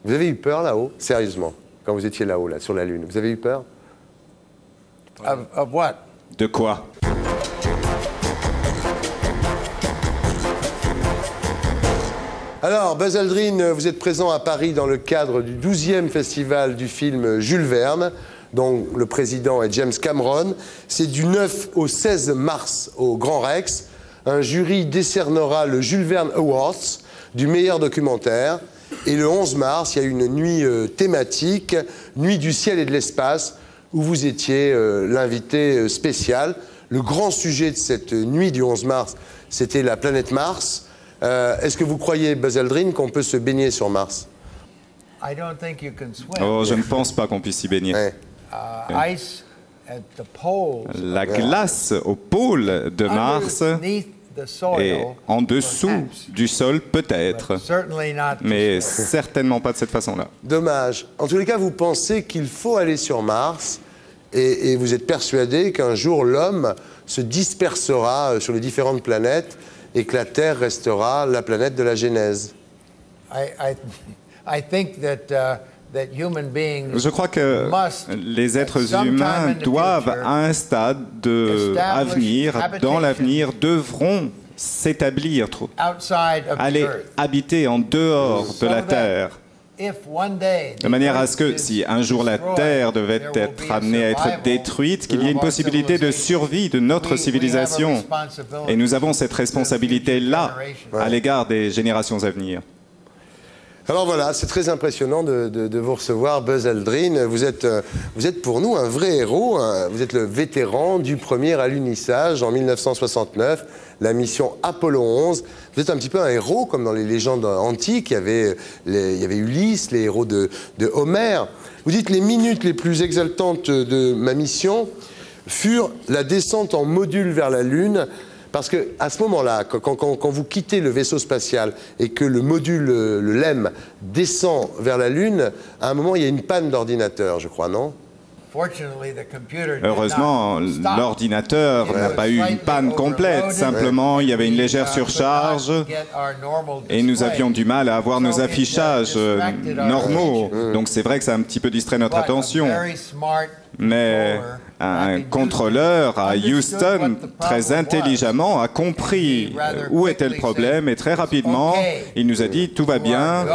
Vous avez eu peur là-haut, sérieusement, quand vous étiez là-haut, là, sur la Lune? Vous avez eu peur? Of what? De quoi? Alors, Buzz Aldrin, vous êtes présent à Paris dans le cadre du 12e festival du film Jules Verne, dont le président est James Cameron. C'est du 9 au 16 mars au Grand Rex. Un jury décernera le Jules Verne Awards du meilleur documentaire. Et le 11 mars, il y a une nuit thématique, Nuit du ciel et de l'espace, où vous étiez l'invité spécial. Le grand sujet de cette nuit du 11 mars, c'était la planète Mars. Est-ce que vous croyez, Buzz Aldrin, qu'on peut se baigner sur Mars? Oh, je ne pense pas qu'on puisse y baigner. Ouais. La glace au pôle de Mars est en dessous du sol, peut-être, mais certainement pas de cette façon-là. Dommage. En tous les cas, vous pensez qu'il faut aller sur Mars et vous êtes persuadé qu'un jour, l'homme se dispersera sur les différentes planètes et que la Terre restera la planète de la Genèse. Je crois que les êtres humains doivent, à un stade dans l'avenir, devront s'établir, aller habiter en dehors de la Terre. De manière à ce que, si un jour la Terre devait être amenée à être détruite, qu'il y ait une possibilité de survie de notre civilisation. Et nous avons cette responsabilité-là à l'égard des générations à venir. Alors voilà, c'est très impressionnant de vous recevoir, Buzz Aldrin. Vous êtes pour nous un vrai héros. Vous êtes le vétéran du premier alunissage en 1969, la mission Apollo 11. Vous êtes un petit peu un héros, comme dans les légendes antiques. Il y avait Ulysse, les héros de Homère. Vous dites les minutes les plus exaltantes de ma mission furent la descente en module vers la Lune. Parce qu'à ce moment-là, quand vous quittez le vaisseau spatial et que le module, le LEM, descend vers la Lune, à un moment, il y a une panne d'ordinateur, je crois, non? Heureusement, l'ordinateur n'a pas eu une panne complète. Simplement, il y avait une légère surcharge et nous avions du mal à avoir nos affichages normaux. Donc c'est vrai que ça a un petit peu distrait notre attention. Mais un contrôleur à Houston, très intelligemment, a compris où était le problème et très rapidement, il nous a dit « tout va bien ».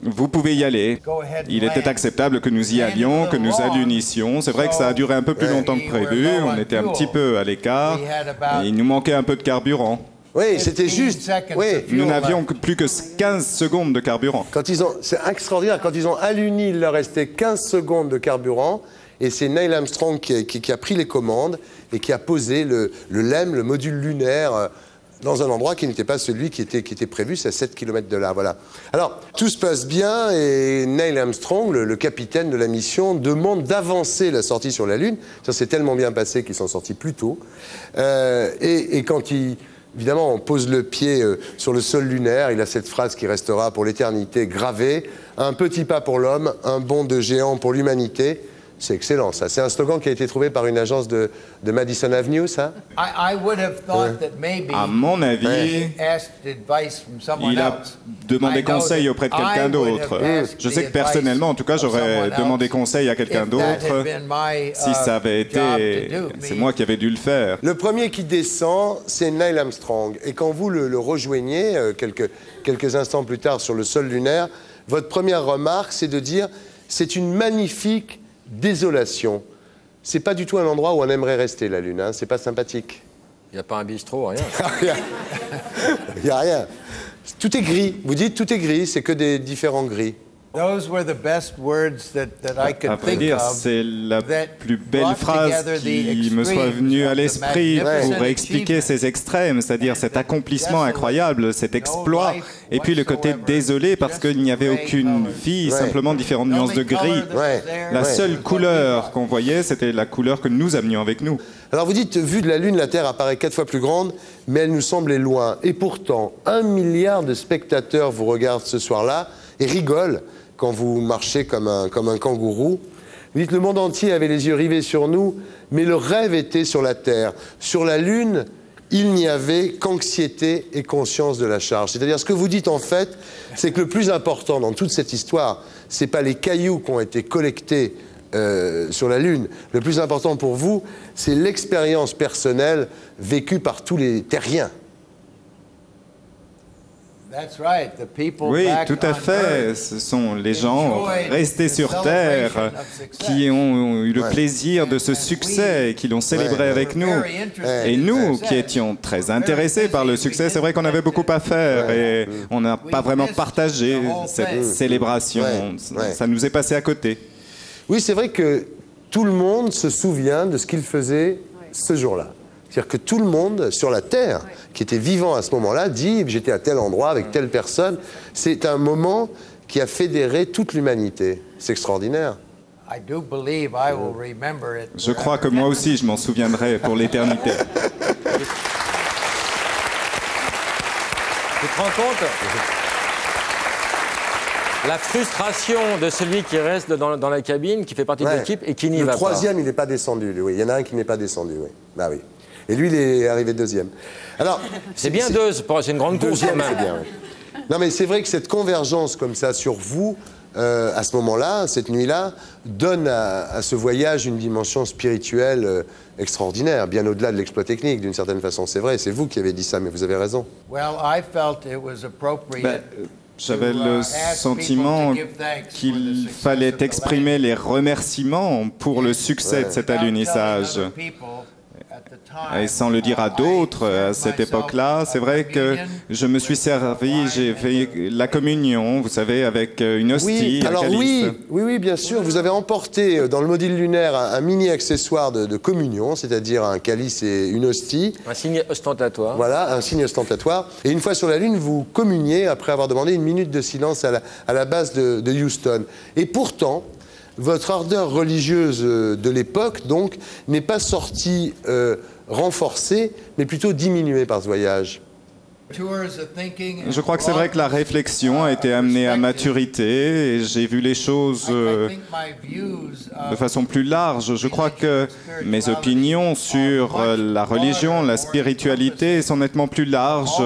Vous pouvez y aller. Il était acceptable que nous y allions, que nous alunissions. C'est vrai que ça a duré un peu plus longtemps que prévu. On était un petit peu à l'écart. Il nous manquait un peu de carburant. Oui, c'était juste. Oui. Nous n'avions plus que 15 secondes de carburant. C'est extraordinaire. Quand ils ont aluni, il leur restait 15 secondes de carburant. Et c'est Neil Armstrong qui a pris les commandes et qui a posé le LEM, le module lunaire, dans un endroit qui n'était pas celui qui était prévu, c'est à 7 km de là, voilà. Alors, tout se passe bien et Neil Armstrong, le capitaine de la mission, demande d'avancer la sortie sur la Lune. Ça s'est tellement bien passé qu'ils sont sortis plus tôt. Et quand évidemment, on pose le pied sur le sol lunaire, il a cette phrase qui restera pour l'éternité gravée. Un petit pas pour l'homme, un bond de géant pour l'humanité. C'est excellent, ça. C'est un slogan qui a été trouvé par une agence de Madison Avenue, ça? À mon avis, il a demandé conseil auprès de quelqu'un d'autre. Je sais que personnellement, en tout cas, j'aurais demandé conseil à quelqu'un d'autre si ça avait été... C'est moi qui avais dû le faire. Le premier qui descend, c'est Neil Armstrong. Et quand vous le rejoignez, quelques instants plus tard sur le sol lunaire, votre première remarque, c'est de dire « c'est une magnifique désolation ». C'est pas du tout un endroit où on aimerait rester, la Lune, hein. C'est pas sympathique. Il n'y a pas un bistrot, rien. Il n'y a rien. Tout est gris. Vous dites tout est gris, c'est que des différents gris. À vrai dire, c'est la plus belle phrase qui me soit venue à l'esprit pour expliquer ces extrêmes, c'est-à-dire cet accomplissement incroyable, cet exploit, et puis le côté désolé parce qu'il n'y avait aucune vie, simplement différentes nuances de gris. La seule couleur qu'on voyait, c'était la couleur que nous amenions avec nous. Alors vous dites, vue de la Lune, la Terre apparaît 4 fois plus grande, mais elle nous semblait loin. Et pourtant, 1 milliard de spectateurs vous regardent ce soir-là et rigolent quand vous marchez comme un kangourou. Vous dites, le monde entier avait les yeux rivés sur nous, mais le rêve était sur la Terre. Sur la Lune, il n'y avait qu'anxiété et conscience de la charge. C'est-à-dire, ce que vous dites en fait, c'est que le plus important dans toute cette histoire, c'est pas les cailloux qui ont été collectés sur la Lune. Le plus important pour vous, c'est l'expérience personnelle vécue par tous les terriens. Oui, tout à fait. Ce sont les gens restés sur Terre qui ont eu le plaisir de ce succès et qui l'ont célébré avec nous. Et nous, qui étions très intéressés par le succès, c'est vrai qu'on avait beaucoup à faire et on n'a pas vraiment partagé cette célébration. Ça nous est passé à côté. Oui, c'est vrai que tout le monde se souvient de ce qu'il faisait ce jour-là. C'est-à-dire que tout le monde sur la Terre, qui était vivant à ce moment-là, dit « j'étais à tel endroit avec telle personne ». C'est un moment qui a fédéré toute l'humanité. C'est extraordinaire. Je crois que moi aussi, je m'en souviendrai pour l'éternité. Tu te rends compte ? La frustration de celui qui reste dans la cabine, qui fait partie de l'équipe et qui n'y va pas. Le troisième, il n'est pas descendu, lui, oui. Il y en a un qui n'est pas descendu, oui. Bah oui. Et lui, il est arrivé deuxième. Alors, c'est bien deux, c'est une grande course quand même. C'est bien, oui. Non, mais c'est vrai que cette convergence comme ça sur vous, à ce moment-là, cette nuit-là, donne à ce voyage une dimension spirituelle extraordinaire, bien au-delà de l'exploit technique, d'une certaine façon. C'est vrai, c'est vous qui avez dit ça, mais vous avez raison. J'avais le sentiment qu'il fallait exprimer les remerciements pour le succès de cet alunissage. Et sans le dire à d'autres, à cette époque-là, c'est vrai que je me suis servi, j'ai fait la communion, vous savez, avec une hostie, oui, alors un calice. Oui, bien sûr. Vous avez emporté dans le module lunaire un mini-accessoire de communion, c'est-à-dire un calice et une hostie. Un signe ostentatoire. Voilà, un signe ostentatoire. Et une fois sur la Lune, vous communiez après avoir demandé une minute de silence à la base de Houston. Et pourtant, votre ardeur religieuse de l'époque, donc, n'est pas sortie renforcée, mais plutôt diminuée par ce voyage. Je crois que c'est vrai que la réflexion a été amenée à maturité et j'ai vu les choses de façon plus large. Je crois que mes opinions sur la religion, la spiritualité sont nettement plus larges.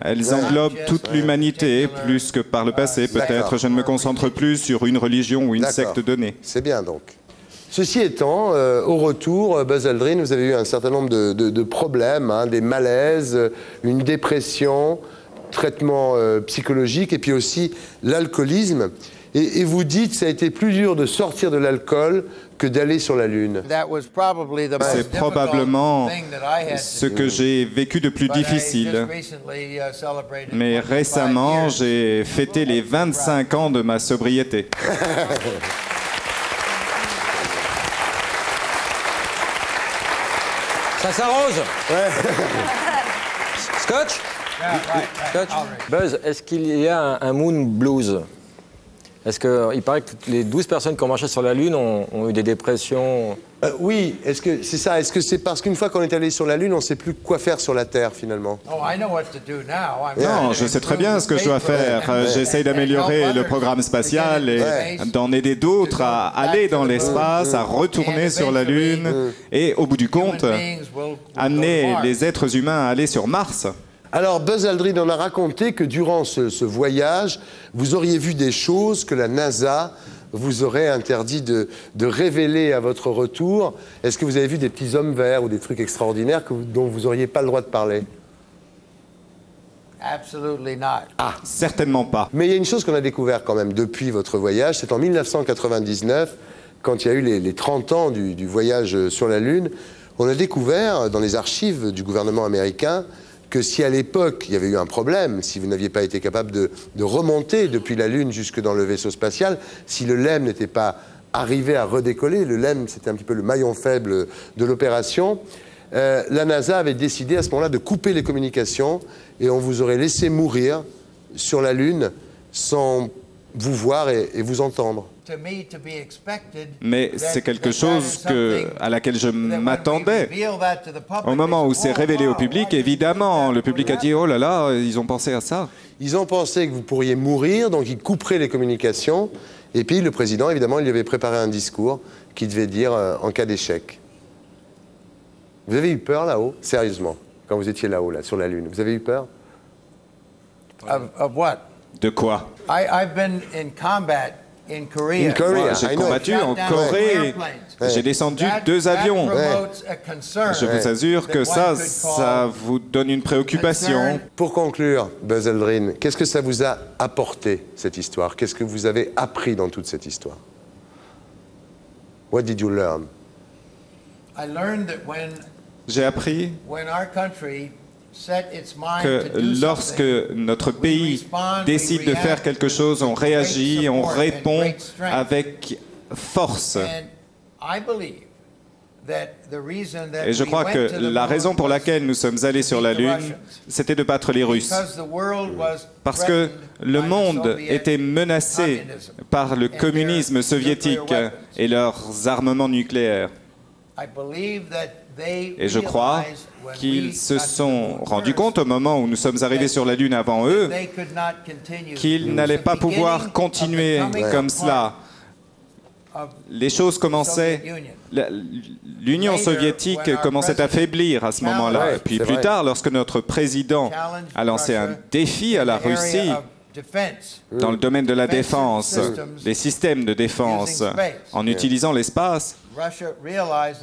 Elles englobent toute l'humanité, plus que par le passé. Peut-être je ne me concentre plus sur une religion ou une secte donnée. C'est bien donc. Ceci étant, au retour, Buzz Aldrin, vous avez eu un certain nombre de problèmes, hein, des malaises, une dépression, traitement psychologique et puis aussi l'alcoolisme. Et vous dites que ça a été plus dur de sortir de l'alcool que d'aller sur la Lune. C'est probablement ce que j'ai vécu de plus difficile. Mais récemment, j'ai fêté les 25 ans de ma sobriété. Ça s'arrose. Scotch. Scotch. Buzz, est-ce qu'il y a un moon blues? Est-ce qu'il paraît que les 12 personnes qui ont marché sur la Lune ont eu des dépressions? Oui, est-ce que c'est ça? Est-ce que c'est parce qu'une fois qu'on est allé sur la Lune, on ne sait plus quoi faire sur la Terre, finalement? Non, je sais très bien ce que je dois faire. J'essaye d'améliorer le programme spatial et d'en aider d'autres à aller dans l'espace, à retourner sur la Lune et, au bout du compte, amener les êtres humains à aller sur Mars. Alors, Buzz Aldrin en a raconté que durant ce voyage, vous auriez vu des choses que la NASA vous aurait interdit de révéler à votre retour. Est-ce que vous avez vu des petits hommes verts ou des trucs extraordinaires dont vous n'auriez pas le droit de parler? Ah, certainement pas. Mais il y a une chose qu'on a découvert quand même depuis votre voyage, c'est en 1999, quand il y a eu les 30 ans du voyage sur la Lune, on a découvert dans les archives du gouvernement américain que si à l'époque il y avait eu un problème, si vous n'aviez pas été capable de remonter depuis la Lune jusque dans le vaisseau spatial, si le LEM n'était pas arrivé à redécoller, le LEM c'était un petit peu le maillon faible de l'opération, la NASA avait décidé à ce moment-là de couper les communications et on vous aurait laissé mourir sur la Lune sans vous voir et vous entendre. Mais c'est quelque chose à laquelle je m'attendais. Au moment où c'est révélé au public, évidemment, le public a dit « Oh là là, ils ont pensé à ça ». Ils ont pensé que vous pourriez mourir, donc ils couperaient les communications. Et puis le président, évidemment, il lui avait préparé un discours qui devait dire en cas d'échec. Vous avez eu peur là-haut? Sérieusement, quand vous étiez là-haut, là, sur la Lune? Vous avez eu peur? Of what? De quoi? I've been in combat in Korea. In Korea. J'ai combattu en Corée. J'ai descendu 2 avions. Je vous assure que ça vous donne une préoccupation. Pour conclure, Buzz Aldrin, qu'est-ce que ça vous a apporté, cette histoire? Qu'est-ce que vous avez appris dans toute cette histoire? What did you learn? J'ai appris que lorsque notre pays décide de faire quelque chose, on réagit, on répond avec force. Et je crois que la raison pour laquelle nous sommes allés sur la Lune, c'était de battre les Russes. Parce que le monde était menacé par le communisme soviétique et leurs armements nucléaires. Et je crois qu'ils se sont rendus compte au moment où nous sommes arrivés sur la Lune avant eux qu'ils n'allaient pas pouvoir continuer comme cela. Les choses commençaient... L'Union soviétique commençait à faiblir à ce moment-là. Puis plus tard, lorsque notre président a lancé un défi à la Russie dans le domaine de la défense, les systèmes de défense, en utilisant l'espace,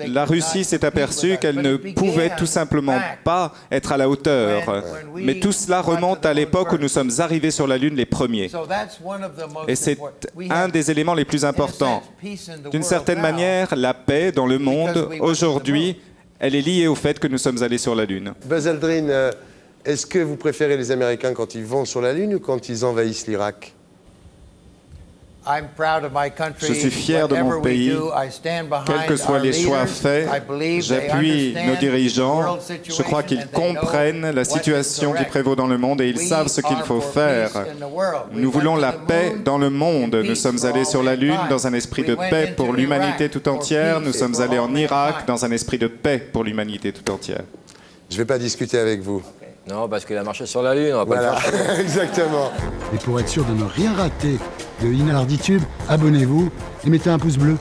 la Russie s'est aperçue qu'elle ne pouvait tout simplement pas être à la hauteur. Mais tout cela remonte à l'époque où nous sommes arrivés sur la Lune les premiers. Et c'est un des éléments les plus importants. D'une certaine manière, la paix dans le monde, aujourd'hui, elle est liée au fait que nous sommes allés sur la Lune. Buzz Aldrin, est-ce que vous préférez les Américains quand ils vont sur la Lune ou quand ils envahissent l'Irak? Je suis fier de mon pays. Quels que soient les choix faits, j'appuie nos dirigeants. Je crois qu'ils comprennent la situation qui prévaut dans le monde et ils savent ce qu'il faut faire. Nous voulons la paix dans le monde. Nous sommes allés sur la Lune dans un esprit de paix pour l'humanité tout entière. Nous sommes allés en Irak dans un esprit de paix pour l'humanité tout entière. Je ne vais pas discuter avec vous. Non, parce qu'il a marché sur la Lune, on va pas le faire. Exactement. Et pour être sûr de ne rien rater de Inarditube, abonnez-vous et mettez un pouce bleu.